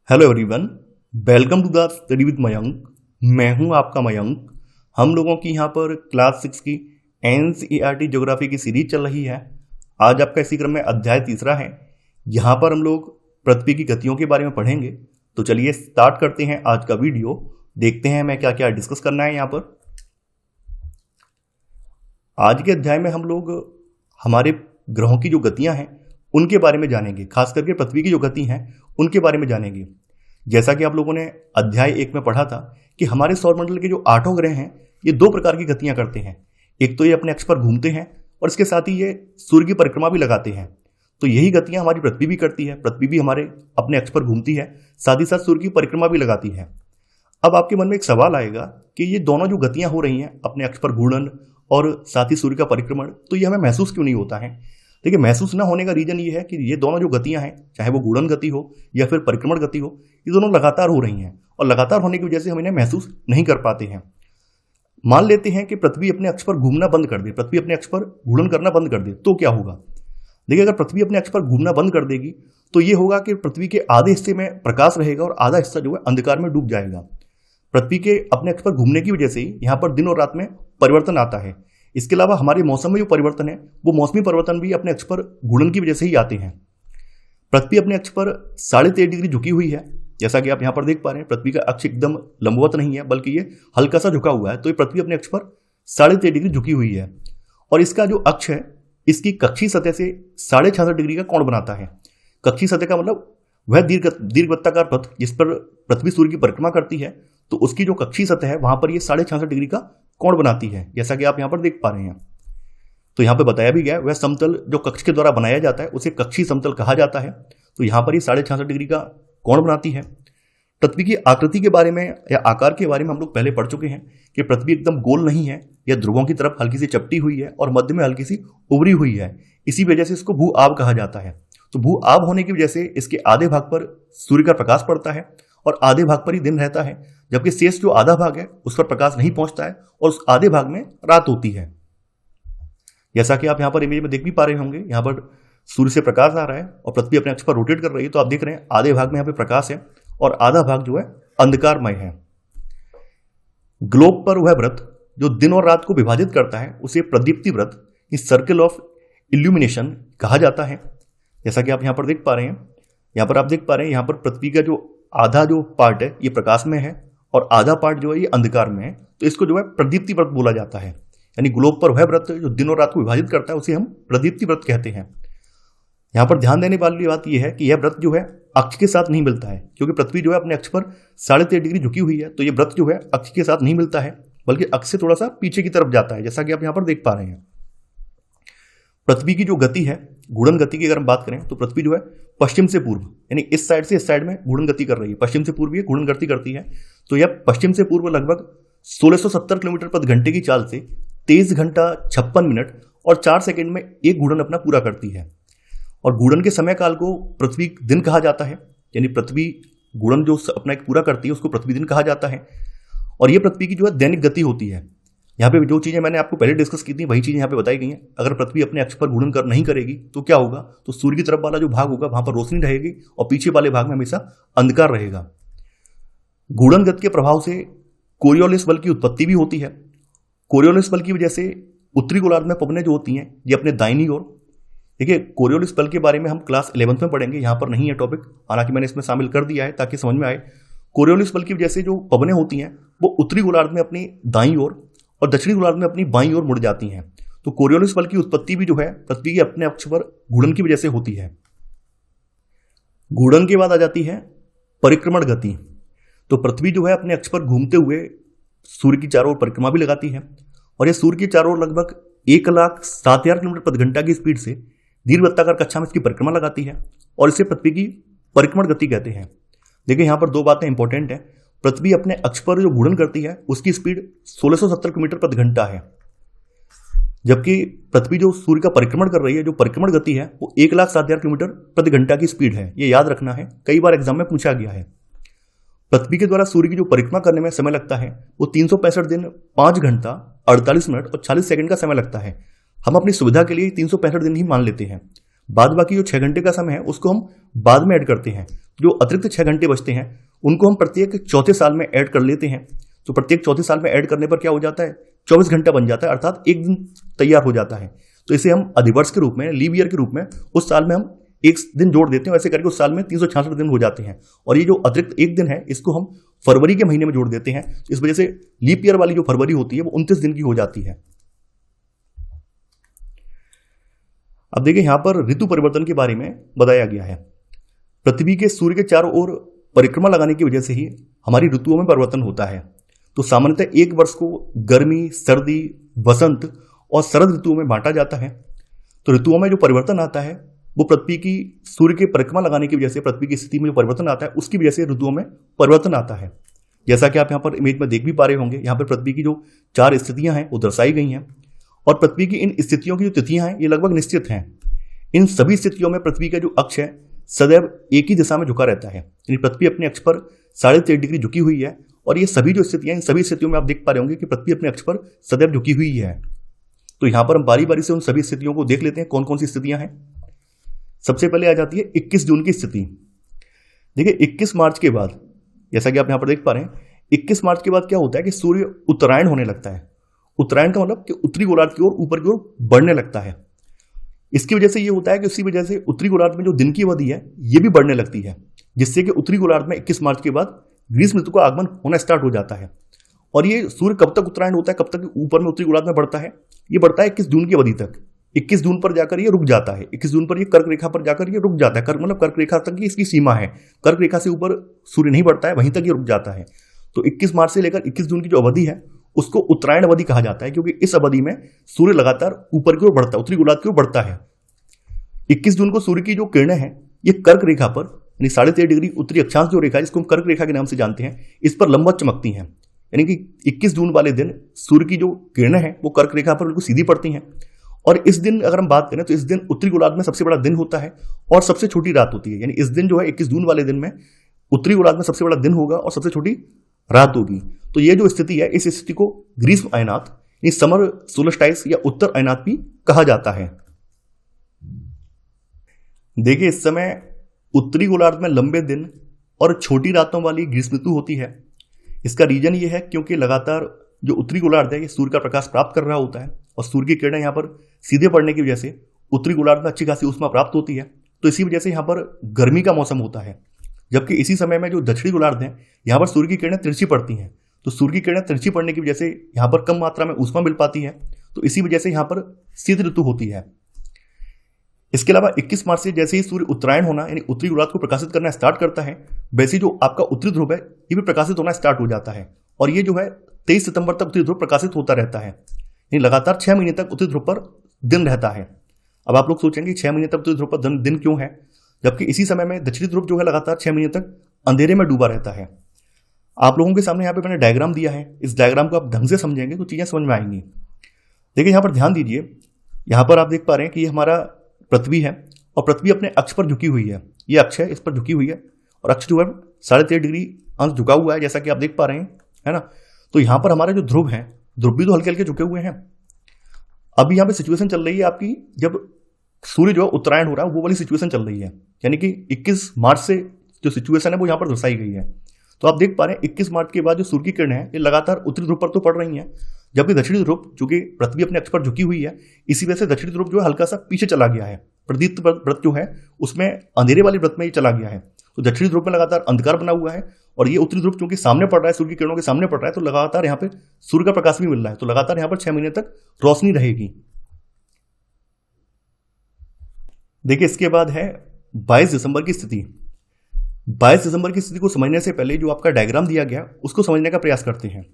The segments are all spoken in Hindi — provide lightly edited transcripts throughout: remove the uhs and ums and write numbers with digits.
Hello everyone, welcome to the study with Mayank. मैं हूं आपका मयंक। हम लोगों की यहां पर क्लास 6 की एनसीईआरटी ज्योग्राफी की सीरीज चल रही है। आज आपका इसी क्रम में अध्याय तीसरा है। यहां पर हम लोग पृथ्वी की गतियों के बारे में पढ़ेंगे। तो चलिए स्टार्ट करते हैं आज का वीडियो। देखते हैं हमें क्या क्या डिस्कस करना है यहाँ पर। आज के अध्याय में हम लोग हमारे ग्रहों की जो गतियां हैं उनके बारे में जानेंगे। खास करके पृथ्वी की जो गति हैं उनके बारे में जानेंगे। जैसा कि आप लोगों ने अध्याय 1 में पढ़ा था कि हमारे सौरमंडल के जो 8 ग्रह हैं ये 2 प्रकार की गतियां करते हैं। एक तो ये अपने अक्ष पर घूमते हैं और इसके साथ ही ये सूर्य की परिक्रमा भी लगाते हैं। तो यही गतियां हमारी पृथ्वी भी करती है। पृथ्वी भी हमारे अपने अक्ष पर घूमती है, साथ ही साथ सूर्य की परिक्रमा भी लगाती है। अब आपके मन में एक सवाल आएगा कि ये दोनों जो गतियां हो रही हैं, अपने अक्ष पर घूर्णन और साथ ही सूर्य का परिक्रमण, तो ये हमें महसूस क्यों नहीं होता है? देखिए, महसूस ना होने का रीजन ये है कि ये दोनों जो गतियां हैं, चाहे वो घूर्णन गति हो या फिर परिक्रमण गति हो, ये दोनों लगातार हो रही हैं और लगातार होने की वजह से हम इन्हें महसूस नहीं कर पाते हैं। मान लेते हैं कि पृथ्वी अपने अक्ष पर घूमना बंद कर दे, पृथ्वी अपने अक्ष पर घूर्णन करना बंद कर दे, तो क्या होगा? देखिए, अगर पृथ्वी अपने अक्ष पर घूमना बंद कर देगी तो ये होगा कि पृथ्वी के आधे हिस्से में प्रकाश रहेगा और आधा हिस्सा जो है अंधकार में डूब जाएगा। पृथ्वी के अपने अक्ष पर घूमने की वजह से ही यहाँ पर दिन और रात में परिवर्तन आता है। इसके अलावा हमारे मौसम में जो परिवर्तन है वो मौसमी परिवर्तन भी अपने अक्ष पर घूर्णन की वजह से ही आते हैं। पृथ्वी अपने अक्ष पर 13.5 डिग्री झुकी हुई है। जैसा कि आप यहाँ पर देख पा रहे हैं, पृथ्वी का अक्ष एकदम लंबवत नहीं है बल्कि ये हल्का सा झुका हुआ है। तो ये पृथ्वी अपने अक्ष पर 13.5 डिग्री झुकी हुई है और इसका जो अक्ष है इसकी कक्षीय सतह से 66.5 डिग्री का कोण बनाता है। कक्षीय सतह का मतलब वह दीर्घवृत्ताकार पथ जिस पर पृथ्वी सूर्य की परिक्रमा करती है, तो उसकी जो कक्षीय सतह है वहां पर ये 66.5 डिग्री का कोण बनाती है, जैसा कि आप यहाँ पर देख पा रहे हैं। तो यहाँ पे बताया भी गया, वह समतल जो कक्ष के द्वारा बनाया जाता है उसे कक्षीय समतल कहा जाता है। तो यहाँ पर ये 66.5 डिग्री का कोण बनाती है। पृथ्वी की आकृति के बारे में या आकार के बारे में हम लोग पहले पढ़ चुके हैं कि पृथ्वी एकदम गोल नहीं है, यह ध्रुवों की तरफ हल्की सी चपटी हुई है और मध्य में हल्की सी उभरी हुई है। इसी वजह से इसको भू आभ कहा जाता है। तो भू आभ होने की वजह से इसके आधे भाग पर सूर्य का प्रकाश पड़ता है और आधे भाग पर ही दिन रहता है, जबकि शेष जो आधा भाग है उस पर प्रकाश नहीं पहुंचता है और उस आधे भाग में रात होती है। जैसा कि आप यहाँ पर इमेज में देख भी पा रहे होंगे, यहाँ पर सूर्य से प्रकाश आ रहा है और पृथ्वी अपने अक्ष पर रोटेट कर रही है। तो आप देख रहे हैं आधे भाग में यहाँ पे प्रकाश है और आधा भाग जो है अंधकारमय है। ग्लोब पर वह व्रत जो दिन और रात को विभाजित करता है उसे प्रदीप्ति व्रत, इस सर्कल ऑफ इल्यूमिनेशन कहा जाता है। जैसा कि आप यहाँ पर देख पा रहे हैं, यहाँ पर आप देख पा रहे हैं, यहाँ पर पृथ्वी का जो आधा जो पार्ट है ये प्रकाश में है और आधा पार्ट जो है ये अंधकार में है। तो इसको जो है प्रदीप्ति व्रत बोला जाता है। यानी ग्लोब पर वह व्रत जो दिन और रात को विभाजित करता है उसे हम प्रदीप्ति व्रत कहते हैं। यहाँ पर ध्यान देने वाली बात यह है कि यह व्रत जो है अक्ष के साथ नहीं मिलता है, क्योंकि पृथ्वी जो है अपने अक्ष पर 13.5 डिग्री झुकी हुई है। तो यह व्रत जो है अक्ष के साथ नहीं मिलता है बल्कि अक्ष से थोड़ा सा पीछे की तरफ जाता है, जैसा कि आप यहाँ पर देख पा रहे हैं। पृथ्वी की जो गति है, घूर्णन गति की अगर हम बात करें तो पृथ्वी जो है पश्चिम से पूर्व यानी इस साइड से इस साइड में घूर्णन गति कर रही है। पश्चिम से पूर्व ये घूर्णन गति करती है। तो यह पश्चिम से पूर्व लगभग 1670 किलोमीटर प्रति घंटे की चाल से 23 घंटा 56 मिनट और 4 सेकंड में एक घूर्णन अपना पूरा करती है। और घूर्णन के समय काल को पृथ्वी दिन कहा जाता है। यानी पृथ्वी घूर्णन जो अपना एक पूरा करती है उसको पृथ्वी दिन कहा जाता है। और ये पृथ्वी की जो है दैनिक गति होती है। यहाँ पे जो चीज़ें मैंने आपको पहले डिस्कस की थी वही चीज़ें यहाँ पे बताई गई हैं। अगर पृथ्वी अपने अक्ष पर घूर्णन नहीं करेगी तो क्या होगा? तो सूर्य की तरफ वाला जो भाग होगा वहां पर रोशनी रहेगी और पीछे वाले भाग में हमेशा अंधकार रहेगा। घूर्णन गति के प्रभाव से कोरियोलिस बल की उत्पत्ति भी होती है। कोरियोलिस बल की वजह से उत्तरी गोलार्ध में पवनें जो होती हैं ये अपने दाहिनी ओर, देखिए कोरियोलिस बल के बारे में हम क्लास 11th में पढ़ेंगे, यहाँ पर नहीं है टॉपिक, हालांकि मैंने इसमें शामिल कर दिया है ताकि समझ में आए। कोरियोलिस बल की वजह से जो पवनें होती हैं वो उत्तरी गोलार्ध में अपनी दाईं ओर और दक्षिणी गोलार्ध में अपनी बाईं ओर मुड़ जाती हैं। तो कोरियोलिस बल की उत्पत्ति भी जो है पृथ्वी के अपने अक्ष पर घूर्णन की वजह से होती है। घूर्णन के बाद आ जाती है परिक्रमण गति। तो पृथ्वी जो है अपने अक्ष पर घूमते हुए सूर्य की चारों ओर परिक्रमा भी लगाती है और यह सूर्य की चारों ओर लगभग 1,07,000 किलोमीटर प्रति घंटा की स्पीड से दीर्घवृत्ताकार कक्षा में इसकी परिक्रमा लगाती है और इसे पृथ्वी की परिक्रमण गति कहते हैं। देखिए, यहाँ पर 2 बातें इंपॉर्टेंट है। पृथ्वी अपने अक्ष पर जो घूर्णन करती है उसकी स्पीड 1670 किलोमीटर प्रति घंटा है, जबकि पृथ्वी जो सूर्य का परिक्रमण कर रही है, जो परिक्रमण गति है वो 1,07,000 किलोमीटर प्रति घंटा की स्पीड है। ये याद रखना है, कई बार एग्जाम में पूछा गया है। पृथ्वी के द्वारा सूर्य की जो परिक्रमा करने में समय लगता है वो 365 दिन 5 घंटा 48 मिनट और 40 सेकंड का समय लगता है। हम अपनी सुविधा के लिए 365 दिन ही मान लेते हैं। बाद बाकी जो 6 घंटे का समय है उसको हम बाद में ऐड करते हैं। जो अतिरिक्त 6 घंटे बचते हैं उनको हम प्रत्येक चौथे साल में ऐड कर लेते हैं। तो प्रत्येक चौथे साल में ऐड करने पर क्या हो जाता है, 24 घंटा बन जाता है, अर्थात एक दिन तैयार हो जाता है। तो इसे हम अधिवर्ष के रूप में, लीव ईयर के रूप में उस साल में हम एक दिन जोड़ देते हैं। ऐसे करके उस साल में 366 दिन हो जाते हैं। और ये जो अतिरिक्त एक दिन है इसको हम फरवरी के महीने में जोड़ देते हैं। इस वजह से लीप ईयर वाली जो फरवरी होती है वो 29 दिन की हो जाती है। अब देखिए यहां पर ऋतु परिवर्तन के बारे में बताया गया है। पृथ्वी के सूर्य के चारों ओर परिक्रमा लगाने की वजह से ही हमारी ऋतुओं में परिवर्तन होता है। तो सामान्यतः एक वर्ष को गर्मी, सर्दी, वसंत और शरद ऋतुओं में बांटा जाता है। तो ऋतुओं में जो परिवर्तन आता है वो पृथ्वी की सूर्य के परिक्रमा लगाने की वजह से, पृथ्वी की स्थिति में जो परिवर्तन आता है उसकी वजह से ऋतुओं में परिवर्तन आता है। जैसा कि आप यहाँ पर इमेज में देख भी पा रहे होंगे, यहाँ पर पृथ्वी की जो 4 स्थितियां हैं वो दर्शाई गई हैं। और पृथ्वी की इन स्थितियों की जो तिथियां हैं ये लगभग निश्चित हैं। इन सभी स्थितियों में पृथ्वी का जो अक्ष है सदैव एक ही दिशा में झुका रहता है, यानी पृथ्वी अपने अक्ष पर 13.5 डिग्री झुकी हुई है। और ये सभी जो स्थितियां, इन सभी स्थितियों में आप देख पा रहे होंगे कि पृथ्वी अपने अक्ष पर सदैव झुकी हुई है। तो यहां पर हम बारी बारी से उन सभी स्थितियों को देख लेते हैं कौन कौन सी स्थितियां हैं। सबसे पहले आ जाती है 21 जून की स्थिति। देखिए 21 मार्च के बाद, जैसा कि आप यहां पर देख पा रहे हैं, 21 मार्च के बाद क्या होता है कि सूर्य उत्तरायण होने लगता है। उत्तरायण का मतलब कि उत्तरी गोलार्ध की ओर ऊपर की ओर बढ़ने लगता है। इसकी वजह से ये होता है कि उसी वजह से उत्तरी गोलार्ध में जो दिन की अवधि है ये भी बढ़ने लगती है, जिससे कि उत्तरी गोलार्ध में 21 मार्च के बाद ग्रीष्म ऋतु का आगमन होना स्टार्ट हो जाता है। और ये सूर्य कब तक उत्तरायण होता है, कब तक ऊपर में उत्तरी गोलार्ध में बढ़ता है, ये बढ़ता है 21 जून की अवधि तक। 21 जून पर जाकर ये रुक जाता है। 21 जून पर ये कर्क रेखा पर जाकर ये रुक जाता है। कर्क मतलब कर्क रेखा तक की इसकी सीमा है। कर्क रेखा से ऊपर सूर्य नहीं बढ़ता है, वहीं तक ये रुक जाता है। तो 21 मार्च से लेकर 21 जून की जो अवधि है उसको उत्तरायण अवधि कहा जाता है, क्योंकि इस अवधि में सूर्य लगातार ऊपर की ओर बढ़ता है, उत्तरी गोलार्ध की ओर बढ़ता है। 21 जून को सूर्य की जो किरणें हैं ये कर्क रेखा पर, यानी 13.5 डिग्री उत्तरी अक्षांश जो रेखा है जिसको हम कर्क रेखा के नाम से जानते हैं, इस पर लंबवत चमकती हैं। यानी कि 21 जून वाले दिन सूर्य की जो किरणें हैं वो कर्क रेखा पर बिल्कुल सीधी पड़ती हैं। और इस दिन अगर हम बात करें तो इस दिन उत्तरी गोलार्ध में सबसे बड़ा दिन होता है और सबसे छोटी रात होती है। यानी इस दिन जो है 21 जून वाले दिन में उत्तरी गोलार्ध में सबसे बड़ा दिन होगा और सबसे छोटी रात होगी। तो ये जो स्थिति है इस स्थिति को ग्रीष्म अयनात, यानी समर सोलस्टाइस या उत्तर अयनात भी कहा जाता है। देखिए इस समय उत्तरी गोलार्ध में लंबे दिन और छोटी रातों वाली ग्रीष्म ऋतु होती है। इसका रीजन ये है क्योंकि लगातार जो उत्तरी गोलार्ध है ये सूर्य का प्रकाश प्राप्त कर रहा होता है और सूर्य की किरणें यहाँ पर सीधे पड़ने की वजह से उत्तरी गोलार्ध में अच्छी खासी ऊष्मा प्राप्त होती है। तो इसी वजह से यहाँ पर गर्मी का मौसम होता है। जबकि इसी समय में जो दक्षिणी गोलार्ध है यहाँ पर सूर्य की किरणें तिरछी पड़ती हैं। तो सूर्य की किरणें तिरछी पड़ने की वजह से यहाँ पर कम मात्रा में ऊष्मा मिल पाती है। तो इसी वजह से यहाँ पर शीत ऋतु होती है। इसके अलावा 21 मार्च से जैसे ही सूर्य उत्तरायण होना यानी उत्तरी गोलार्ध को प्रकाशित करना स्टार्ट करता है, वैसे जो आपका उत्तरी ध्रुव है ये भी प्रकाशित होना स्टार्ट हो जाता है। और ये जो है 23 सितंबर तक उत्तरी ध्रुव प्रकाशित होता रहता है। यानी लगातार 6 महीने तक उत्तरी ध्रुव पर दिन रहता है। अब आप लोग सोचेंगे 6 महीने तक उत्तरी ध्रुव पर दिन क्यों है, जबकि इसी समय में दक्षिणी ध्रुव जो है लगातार 6 महीने तक अंधेरे में डूबा रहता है। आप लोगों के सामने यहाँ पे मैंने डायग्राम दिया है। इस डायग्राम को आप ढंग से समझेंगे तो चीजें समझ में आएंगी। देखिए यहाँ पर ध्यान दीजिए, यहाँ पर आप देख पा रहे हैं कि ये हमारा पृथ्वी है और पृथ्वी अपने अक्ष पर झुकी हुई है। ये अक्ष है, इस पर झुकी हुई है और अक्ष जो है 13.5 डिग्री अंश झुका हुआ है, जैसा कि आप देख पा रहे हैं, है ना। तो यहाँ पर हमारे जो ध्रुव हैं, ध्रुव भी तो हल्के हल्के झुके हुए हैं। अभी यहाँ पे सिचुएशन चल रही है आपकी, जब सूर्य जो है उत्तरायण हो रहा है वो वाली सिचुएशन चल रही है। यानी कि 21 मार्च से जो सिचुएशन है वो यहाँ पर दर्शाई गई है। तो आप देख पा रहे हैं 21 मार्च के बाद जो सूर्य की किरणें हैं ये लगातार उत्तरी ध्रुव पर तो पड़ रही हैं, जबकि दक्षिणी ध्रुव, चूंकि पृथ्वी अपने अक्ष पर झुकी हुई है, इसी वजह से दक्षिणी ध्रुव जो है हल्का सा पीछे चला गया है। प्रदीप्त व्रत जो है उसमें अंधेरे वाली व्रत में ही चला गया है। तो दक्षिणी ध्रुव में लगातार अंधकार बना हुआ है और ये उत्तरी ध्रुव चूंकि सामने पड़ रहा है, सूर्य की किरणों के सामने पड़ रहा है, तो लगातार यहाँ पे सूर्य का प्रकाश भी मिल रहा है। तो लगातार यहाँ पर 6 महीने तक रोशनी रहेगी। देखिए इसके बाद है 22 दिसंबर की स्थिति। 22 दिसंबर की स्थिति को समझने से पहले जो आपका डायग्राम दिया गया उसको समझने का प्रयास करते हैं।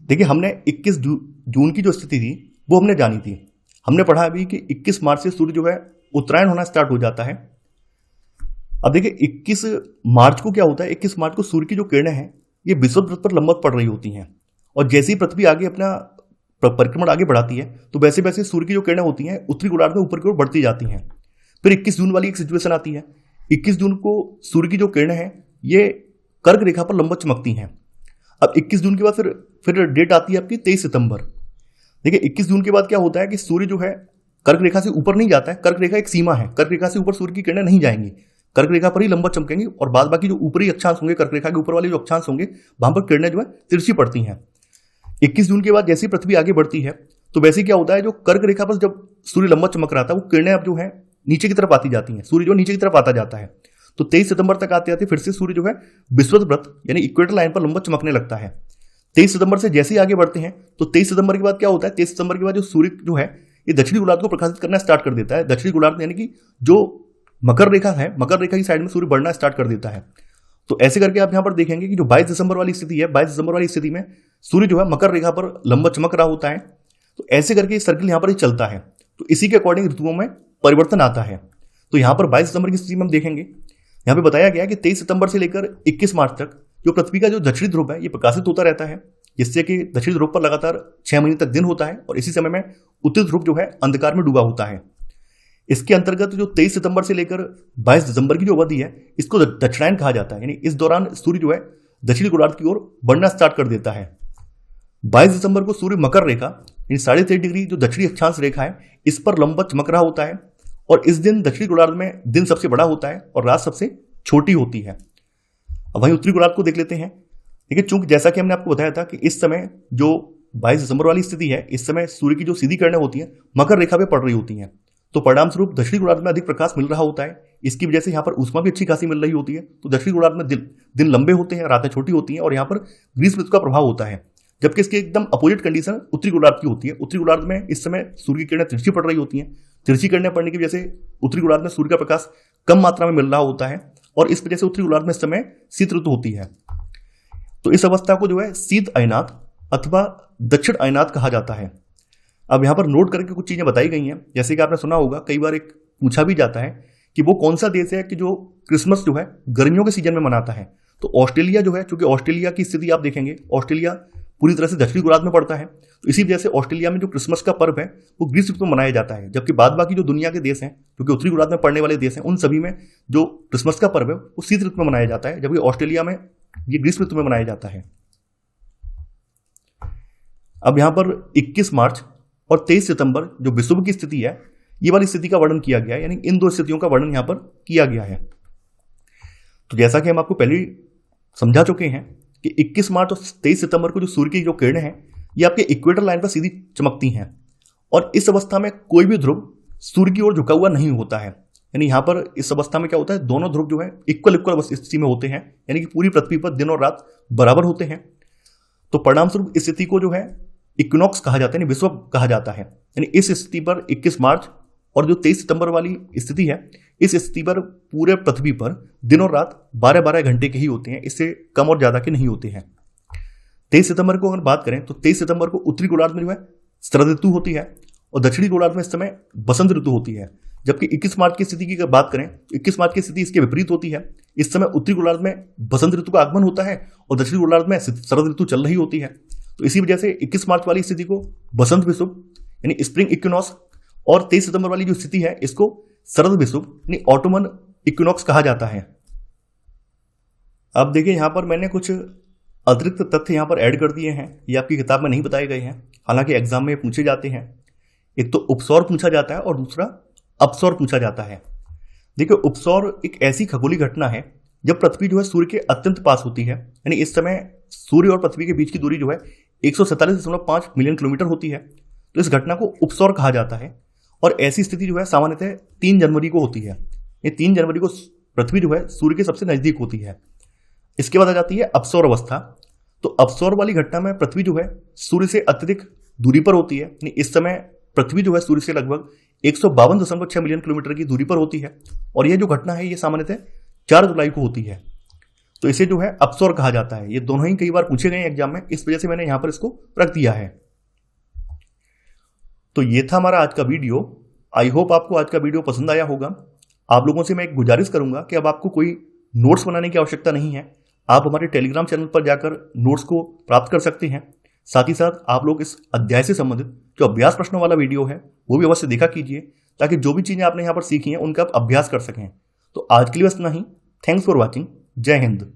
देखिए हमने 21 जून की जो स्थिति थी वो हमने जानी थी। हमने पढ़ा अभी कि 21 मार्च से सूर्य जो है उत्तरायण होना स्टार्ट हो जाता है। अब देखिए 21 मार्च को क्या होता है, 21 मार्च को सूर्य की जो किरणें हैं ये विषुवत पर लंबवत पड़ रही होती हैं और जैसे ही पृथ्वी आगे अपना परिक्रमण आगे बढ़ाती है तो वैसे वैसे सूर्य की जो किरणें होती हैं उत्तरी गोलार्ध में ऊपर की ओर बढ़ती जाती हैं। फिर 21 जून वाली एक सिचुएशन आती है। 21 जून को सूर्य की जो किरणें हैं ये कर्क रेखा पर लंबवत चमकती हैं। अब 21 जून के बाद फिर डेट आती है आपकी 23 सितंबर। देखिए 21 जून के बाद क्या होता है कि सूर्य जो है कर्क रेखा से ऊपर नहीं जाता है। कर्क रेखा एक सीमा है, कर्क रेखा से ऊपर सूर्य की किरणें नहीं जाएंगी। कर्क रेखा पर ही लंबवत चमकेंगी और बाद बाकी जो ऊपरी अक्षांश होंगे, कर्क रेखा के ऊपर वाले जो अक्षांश होंगे, वहां पर किरणें जो है तिरछी पड़ती हैं। 21 जून के बाद जैसे ही पृथ्वी आगे बढ़ती है तो वैसे क्या होता है, जो कर्क रेखा पर जब सूर्य लंबवत चमक रहा था वो किरणें अब जो है नीचे की तरफ आती जाती हैं, सूर्य जो नीचे की तरफ आता जाता है। तो 23 सितंबर तक आते आते फिर से सूर्य जो है विषुवत यानी इक्वेटर लाइन पर लंबवत चमकने लगता है। 23 सितंबर से जैसे ही आगे बढ़ते हैं तो 23 सितंबर के बाद क्या होता है, 23 सितंबर के बाद जो सूर्य जो है ये दक्षिणी गोलार्ध को प्रकाशित करना स्टार्ट कर देता है। दक्षिणी गोलार्ध यानी कि जो मकर रेखा है, मकर रेखा की साइड में सूर्य बढ़ना स्टार्ट कर देता है। तो ऐसे करके आप यहां पर देखेंगे कि जो 22 दिसंबर वाली स्थिति है, 22 दिसंबर वाली स्थिति में सूर्य जो है मकर रेखा पर लंबवत चमक रहा होता है। तो ऐसे करके सर्किल यहां पर ही चलता है। तो इसी के अकॉर्डिंग ऋतुओं में परिवर्तन आता है। तो यहां पर 22 दिसंबर की स्थिति में हम देखेंगे, यहां पे बताया गया कि 23 सितंबर से लेकर 21 मार्च तक जो पृथ्वी का जो दक्षिणी ध्रुव है ये प्रकाशित होता रहता है, जिससे कि दक्षिणी ध्रुव पर लगातार 6 महीने तक दिन होता है और इसी समय में उत्तरी ध्रुव जो है अंधकार में डूबा होता है। इसके अंतर्गत जो 23 सितंबर से लेकर 22 दिसंबर की जो अवधि है इसको दक्षिणायन कहा जाता है। यानी इस दौरान सूर्य जो है दक्षिणी गोलार्ध की ओर बढ़ना स्टार्ट कर देता है। 22 दिसंबर को सूर्य मकर रेखा यानी 23.5 डिग्री जो दक्षिणी अक्षांश रेखा है इस पर लंबवत चमक रहा होता है और इस दिन दक्षिणी गोलार्ध में दिन सबसे बड़ा होता है और रात सबसे छोटी होती है। अब वहीं उत्तरी गोलार्ध को देख लेते हैं। देखिए, चूंकि जैसा कि हमने आपको बताया था कि इस समय जो 22 दिसंबर वाली स्थिति है, इस समय सूर्य की जो सीधी किरणें होती हैं मकर रेखा पे पड़ रही होती हैं, तो परिणाम स्वरूप दक्षिणी गोलार्ध में अधिक प्रकाश मिल रहा होता है। इसकी वजह से यहाँ पर ऊष्मा भी अच्छी खासी मिल रही होती है। तो दक्षिणी गोलार्ध में दिन लंबे होते हैं, रातें छोटी होती हैं और यहाँ पर ग्रीष्म ऋतु का प्रभाव होता है। जबकि इसकी एकदम अपोजिट कंडीशन उत्तरी गोलार्ध की होती है। उत्तरी गोलार्ध में इस समय सूर्य की किरणें तिरछी पड़ रही होती हैं। तिरछी किरणें पड़ने की वजह से उत्तरी गोलार्ध में सूर्य का प्रकाश कम मात्रा में मिल रहा होता है और इस वजह से उत्तरी गोलार्ध में इस समय शीत ऋतु होती है। तो इस अवस्था को जो है शीत अयनात अथवा दक्षिण अयनात कहा जाता है। अब यहाँ पर नोट करके कुछ चीजें बताई गई हैं। जैसे कि आपने सुना होगा, कई बार एक पूछा भी जाता है कि वो कौन सा देश है कि जो क्रिसमस जो है गर्मियों के सीजन में मनाता है। तो ऑस्ट्रेलिया जो है, चूंकि ऑस्ट्रेलिया की स्थिति आप देखेंगे, ऑस्ट्रेलिया पूरी तरह से दक्षिणी गोलार्ध में पड़ता है, तो इसी वजह से ऑस्ट्रेलिया में जो क्रिसमस का पर्व है वो ग्रीष्म ऋतु में मनाया जाता है। जबकि बाद बाकी जो दुनिया के देश हैं, जो कि उत्तरी गोलार्ध में पड़ने वाले देश हैं, उन सभी में जो क्रिसमस का पर्व है वो शीत ऋतु में मनाया जाता है, जबकि ऑस्ट्रेलिया में ये ग्रीष्म ऋतु में मनाया जाता है। अब यहाँ पर 21 मार्च और 23 सितंबर जो विषुव की स्थिति है, ये वाली स्थिति का वर्णन किया गया है। यानी इन दो स्थितियों का वर्णन यहाँ पर किया गया है। तो जैसा कि हम आपको पहले समझा चुके हैं कि 21 मार्च और 23 सितंबर को जो सूर्य की जो किरणें हैं ये आपके इक्वेटर लाइन पर सीधी चमकती हैं और इस अवस्था में कोई भी ध्रुव सूर्य की ओर झुका हुआ नहीं होता है। यानी यहाँ पर इस अवस्था में क्या होता है, दोनों ध्रुव जो है इक्वल स्थिति में होते हैं, यानी कि पूरी पृथ्वी पर दिन और रात बराबर होते हैं। तो परिणाम स्वरूप इस स्थिति को जो है इक्विनॉक्स कहा जाता है, यानी विषुव कहा जाता है। यानी इस स्थिति पर 21 मार्च और जो 23 सितंबर वाली स्थिति है, इस स्थिति पर पूरे पृथ्वी पर दिन और रात 12-12 घंटे के ही होते हैं, इससे कम और ज्यादा के नहीं होते हैं। 23 सितंबर को अगर बात करें तो 23 सितंबर को उत्तरी गोलार्ध में जो है शरद ऋतु होती है और दक्षिणी गोलार्ध में इस समय बसंत ऋतु होती है। जबकि 21 मार्च की स्थिति की अगर बात करें तो 21 मार्च की स्थिति इसके विपरीत होती है। इस समय उत्तरी गोलार्ध में बसंत ऋतु का आगमन होता है और दक्षिणी गोलार्ध में शरद ऋतु चल रही होती है। तो इसी वजह से 21 मार्च वाली स्थिति को बसंत विषुव यानी स्प्रिंग इक्विनॉक्स और 23 सितंबर वाली जो स्थिति है इसको शरद विषुव यानी ऑटोमन इक्विनॉक्स कहा जाता है। अब देखिए, यहां पर मैंने कुछ अतिरिक्त तथ्य यहां पर ऐड कर दिए हैं, ये आपकी किताब में नहीं बताए गए हैं, हालांकि एग्जाम में पूछे जाते हैं। एक तो उपसौर पूछा जाता है और दूसरा अपसौर पूछा जाता है। देखिए, उपसौर एक ऐसी खगोलीय घटना है जब पृथ्वी जो है सूर्य के अत्यंत पास होती है। यानी इस समय सूर्य और पृथ्वी के बीच की दूरी जो है 147.5 मिलियन किलोमीटर होती है। तो इस घटना को उपसौर कहा जाता है और ऐसी स्थिति जो है सामान्यतः 3 जनवरी को होती है। ये 3 जनवरी को पृथ्वी जो है सूर्य के सबसे नजदीक होती है। इसके बाद आ जाती है अपसौर अवस्था। तो अपसौर वाली घटना में पृथ्वी जो है सूर्य से अत्यधिक दूरी पर होती है। इस समय पृथ्वी जो है सूर्य से लगभग 152.6 मिलियन किलोमीटर की दूरी पर होती है और यह जो घटना है ये सामान्यतः 4 जुलाई को होती है। तो इसे जो है अपसौर कहा जाता है। ये दोनों ही कई बार पूछे गए एग्जाम में, इस वजह से मैंने यहां पर इसको रख दिया है। तो ये था हमारा आज का वीडियो। आई होप आपको आज का वीडियो पसंद आया होगा। आप लोगों से मैं एक गुजारिश करूंगा कि अब आपको कोई नोट्स बनाने की आवश्यकता नहीं है, आप हमारे टेलीग्राम चैनल पर जाकर नोट्स को प्राप्त कर सकते हैं। साथ ही साथ आप लोग इस अध्याय से संबंधित जो अभ्यास प्रश्नों वाला वीडियो है वो भी अवश्य देखा कीजिए, ताकि जो भी चीजें आपने यहाँ पर सीखी हैं उनका आप अभ्यास कर सकें। तो आज के लिए बस इतना ही। Thanks for watching. जय हिंद।